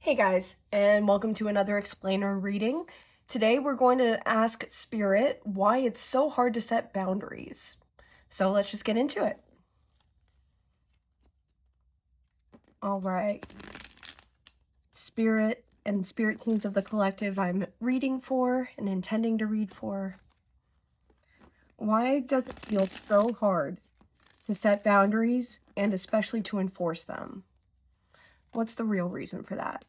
Hey guys, and welcome to another explainer reading. Today we're going to ask Spirit why it's so hard to set boundaries. So let's just get into it. All right. Spirit and spirit teams of the collective I'm reading for and intending to read for. Why does it feel so hard to set boundaries and especially to enforce them? What's the real reason for that?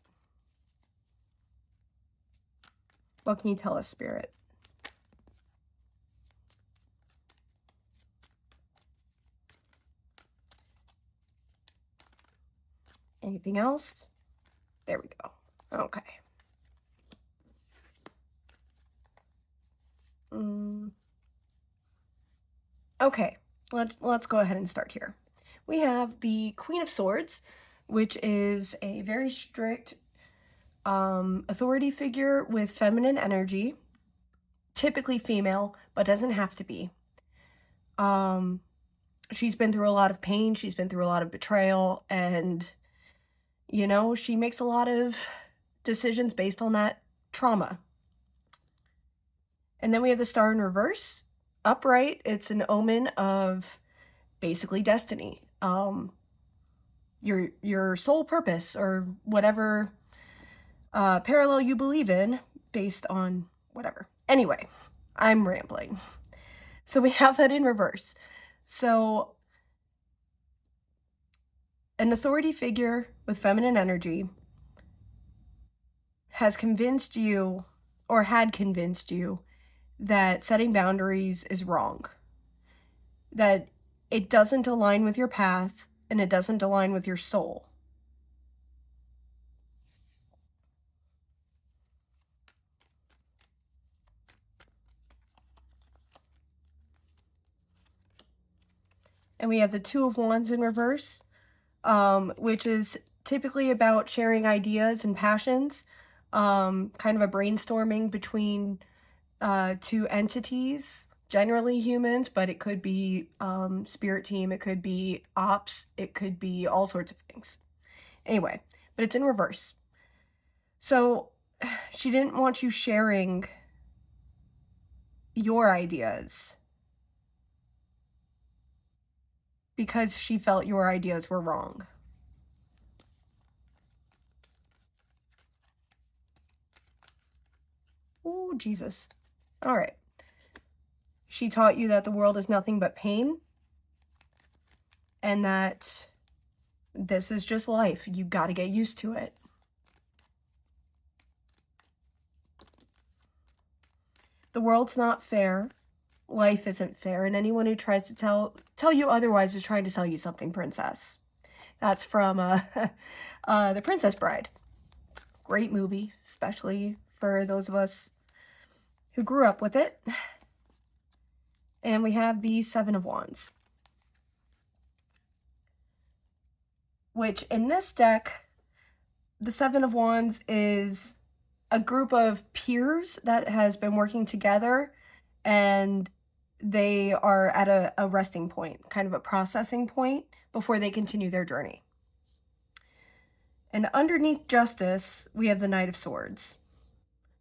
What can you tell us, Spirit? Anything else? There we go. Okay. Okay, let's go ahead and start here. We have the Queen of Swords, which is a very strict authority figure with feminine energy, typically female, but doesn't have to be. She's been through a lot of pain, she's been through a lot of betrayal, and, you know, she makes a lot of decisions based on that trauma. And then we have the Star in reverse, upright. It's an omen of basically destiny. Your soul purpose or whatever parallel you believe in based on whatever. Anyway, I'm rambling. So we have that in reverse. So an authority figure with feminine energy has convinced you or had convinced you that setting boundaries is wrong. That it doesn't align with your path and it doesn't align with your soul. And we have the Two of Wands in reverse, which is typically about sharing ideas and passions, kind of a brainstorming between two entities, generally humans, but it could be spirit team, it could be ops, it could be all sorts of things. Anyway, but it's in reverse. So she didn't want you sharing your ideas because she felt your ideas were wrong. Oh, Jesus. All right. She taught you that the world is nothing but pain and that this is just life. You got to get used to it. The world's not fair. Life isn't fair, and anyone who tries to tell you otherwise is trying to sell you something, princess. That's from The Princess Bride. Great movie, especially for those of us who grew up with it. And we have the Seven of Wands, which in this deck, the Seven of Wands is a group of peers that has been working together, and they are at a resting point, kind of a processing point before they continue their journey. And underneath Justice, we have the Knight of Swords.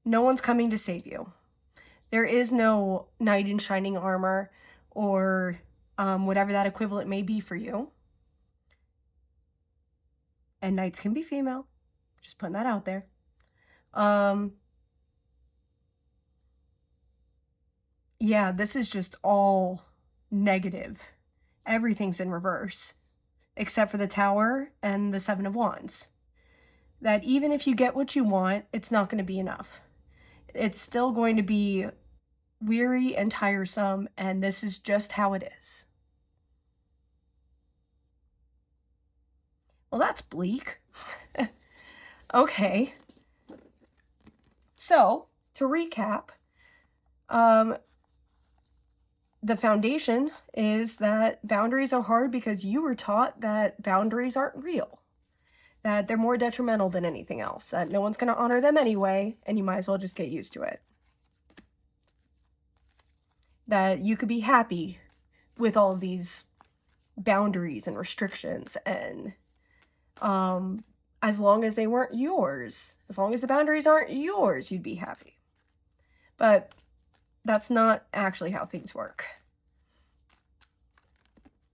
No one's coming to save you. There is no knight in shining armor or whatever that equivalent may be for you. And knights can be female. Just putting that out there. Yeah, this is just all negative. Everything's in reverse, except for the Tower and the Seven of Wands. That even if you get what you want, it's not going to be enough. It's still going to be weary and tiresome, and this is just how it is. Well, that's bleak. Okay. So, to recap, the foundation is that boundaries are hard because you were taught that boundaries aren't real, that they're more detrimental than anything else, that no one's going to honor them anyway, and you might as well just get used to it. That you could be happy with all of these boundaries and restrictions and as long as they weren't yours, as long as the boundaries aren't yours, you'd be happy. But that's not actually how things work.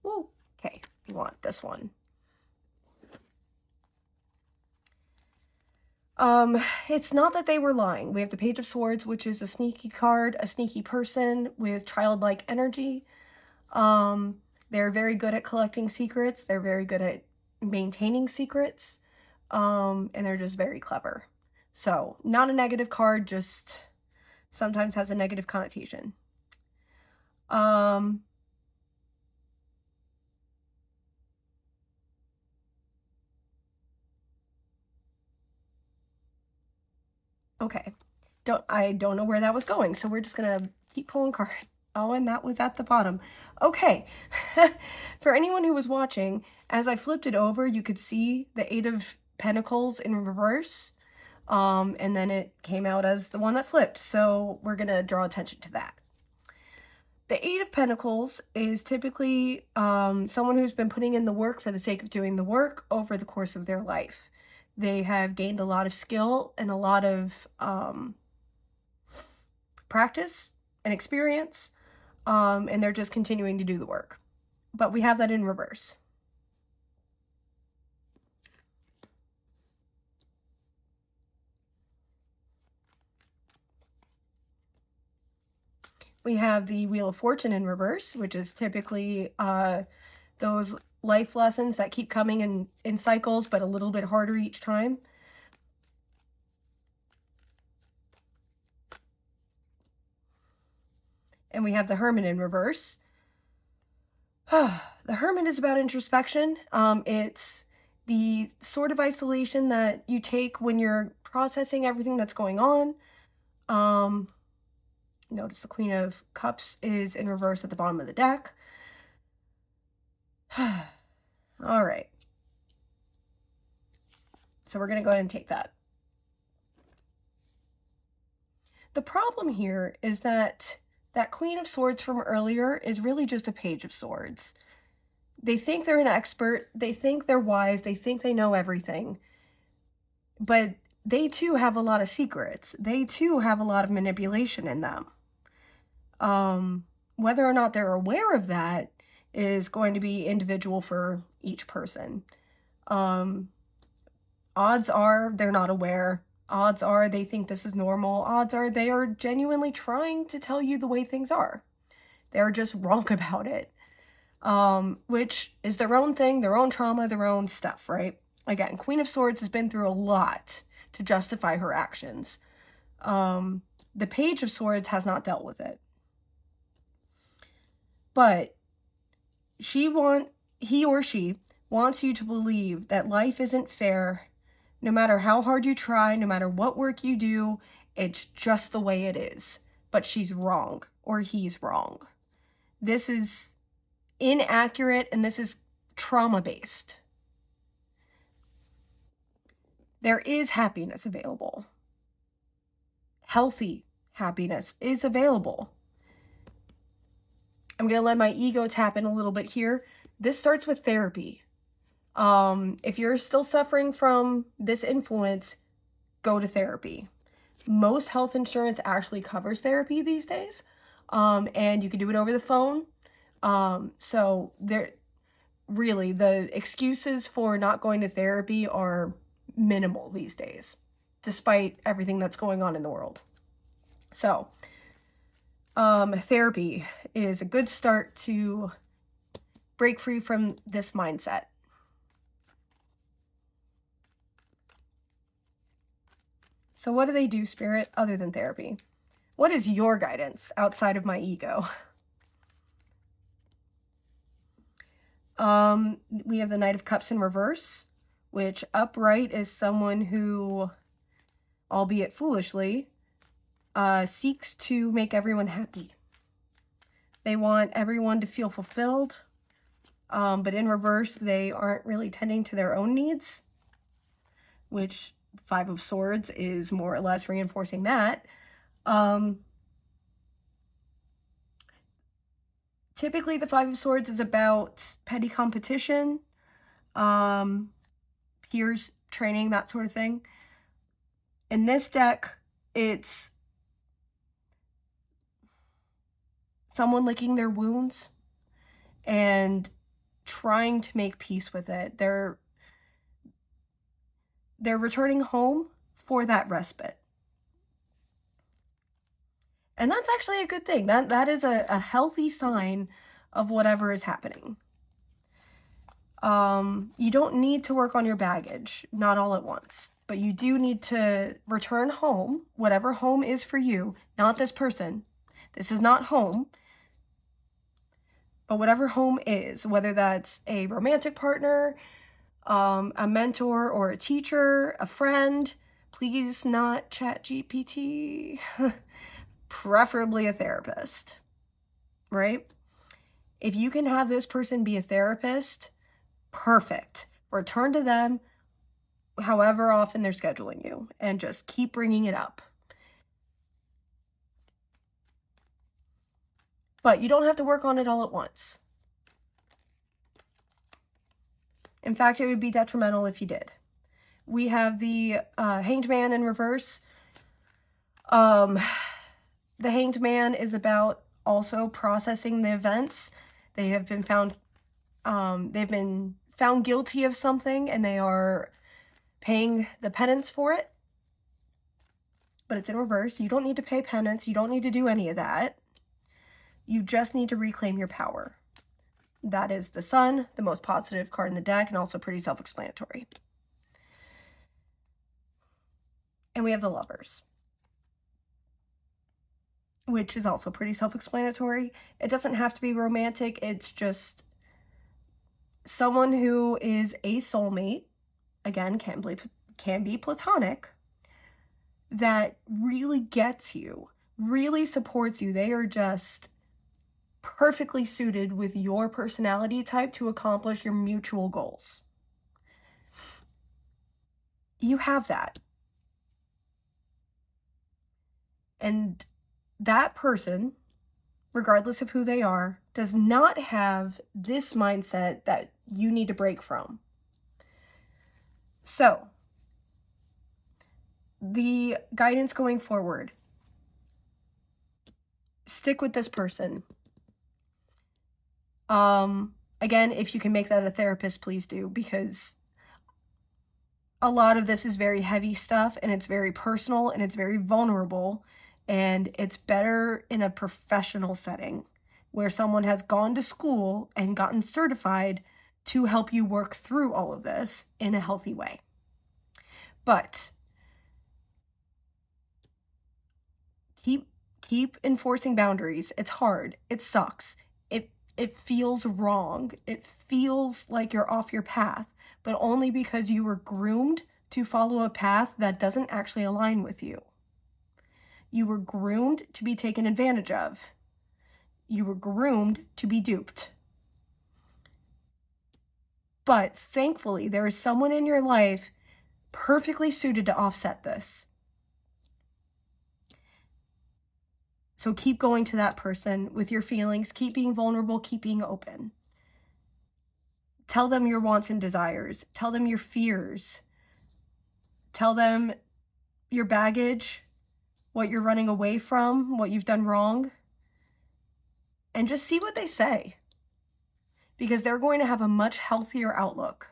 Ooh, okay, you want this one. It's not that they were lying. We have the Page of Swords, which is a sneaky card, a sneaky person with childlike energy. They're very good at collecting secrets. They're very good at maintaining secrets. And they're just very clever. So, not a negative card, just sometimes has a negative connotation. Okay. I don't know where that was going, so we're just gonna keep pulling cards. Oh, and that was at the bottom. Okay. For anyone who was watching, as I flipped it over, you could see the Eight of Pentacles in reverse. And then it came out as the one that flipped. So we're gonna draw attention to that. The Eight of Pentacles is typically someone who's been putting in the work for the sake of doing the work over the course of their life. They have gained a lot of skill and a lot of practice and experience, and they're just continuing to do the work. But we have that in reverse. We have the Wheel of Fortune in reverse, which is typically those life lessons that keep coming in cycles, but a little bit harder each time. And we have the Hermit in reverse. The Hermit is about introspection. It's the sort of isolation that you take when you're processing everything that's going on. Notice the Queen of Cups is in reverse at the bottom of the deck. All right. So we're going to go ahead and take that. The problem here is that Queen of Swords from earlier is really just a Page of Swords. They think they're an expert. They think they're wise. They think they know everything. But they too have a lot of secrets. They too have a lot of manipulation in them. Whether or not they're aware of that is going to be individual for each person. Odds are they're not aware. Odds are they think this is normal. Odds are they are genuinely trying to tell you the way things are. They're just wrong about it. Which is their own thing, their own trauma, their own stuff, right? Again, Queen of Swords has been through a lot to justify her actions. The Page of Swords has not dealt with it. But he or she wants you to believe that life isn't fair. No matter how hard you try, no matter what work you do, it's just the way it is. But she's wrong, or he's wrong. This is inaccurate, and this is trauma-based. There is happiness available. Healthy happiness is available. I'm going to let my ego tap in a little bit here. This starts with therapy. If you're still suffering from this influence, go to therapy. Most health insurance actually covers therapy these days, and you can do it over the phone. So really, the excuses for not going to therapy are minimal these days, despite everything that's going on in the world. So, therapy is a good start to break free from this mindset. So what do they do, Spirit, other than therapy? What is your guidance outside of my ego? We have the Knight of Cups in reverse, which upright is someone who, albeit foolishly, seeks to make everyone happy. They want everyone to feel fulfilled, but in reverse, they aren't really tending to their own needs, which Five of Swords is more or less reinforcing that. Typically, the Five of Swords is about petty competition, peers training, that sort of thing. In this deck, it's someone licking their wounds and trying to make peace with it. They're returning home for that respite. And that's actually a good thing. That is a healthy sign of whatever is happening. You don't need to work on your baggage, not all at once, but you do need to return home, whatever home is for you, not this person. This is not home, but whatever home is, whether that's a romantic partner, a mentor or a teacher, a friend, please not ChatGPT, preferably a therapist, right? If you can have this person be a therapist, perfect. Return to them however often they're scheduling you and just keep bringing it up. But you don't have to work on it all at once. In fact, it would be detrimental if you did. We have the Hanged Man in reverse. The Hanged Man is about also processing the events. They have been found, they've been found guilty of something and they are paying the penance for it. But it's in reverse. You don't need to pay penance. You don't need to do any of that. You just need to reclaim your power. That is the Sun, the most positive card in the deck, and also pretty self-explanatory. And we have the Lovers, which is also pretty self-explanatory. It doesn't have to be romantic. It's just someone who is a soulmate, again, can be platonic, that really gets you, really supports you. They are just perfectly suited with your personality type to accomplish your mutual goals. You have that. And that person, regardless of who they are, does not have this mindset that you need to break from. So, the guidance going forward, stick with this person. Again, if you can make that a therapist, please do, because a lot of this is very heavy stuff and it's very personal and it's very vulnerable, and it's better in a professional setting where someone has gone to school and gotten certified to help you work through all of this in a healthy way. But keep enforcing boundaries. It's hard. It sucks. It feels wrong. It feels like you're off your path, but only because you were groomed to follow a path that doesn't actually align with you. You were groomed to be taken advantage of. You were groomed to be duped. But thankfully, there is someone in your life perfectly suited to offset this. So keep going to that person with your feelings, keep being vulnerable, keep being open. Tell them your wants and desires. Tell them your fears. Tell them your baggage, what you're running away from, what you've done wrong. And just see what they say. Because they're going to have a much healthier outlook.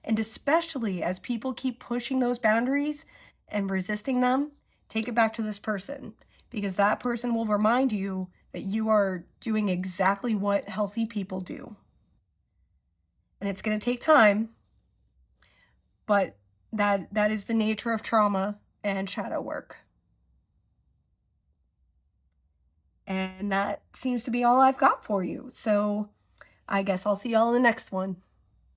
And especially as people keep pushing those boundaries and resisting them, take it back to this person. Because that person will remind you that you are doing exactly what healthy people do. And it's going to take time, but that is the nature of trauma and shadow work. And that seems to be all I've got for you. So I guess I'll see y'all in the next one.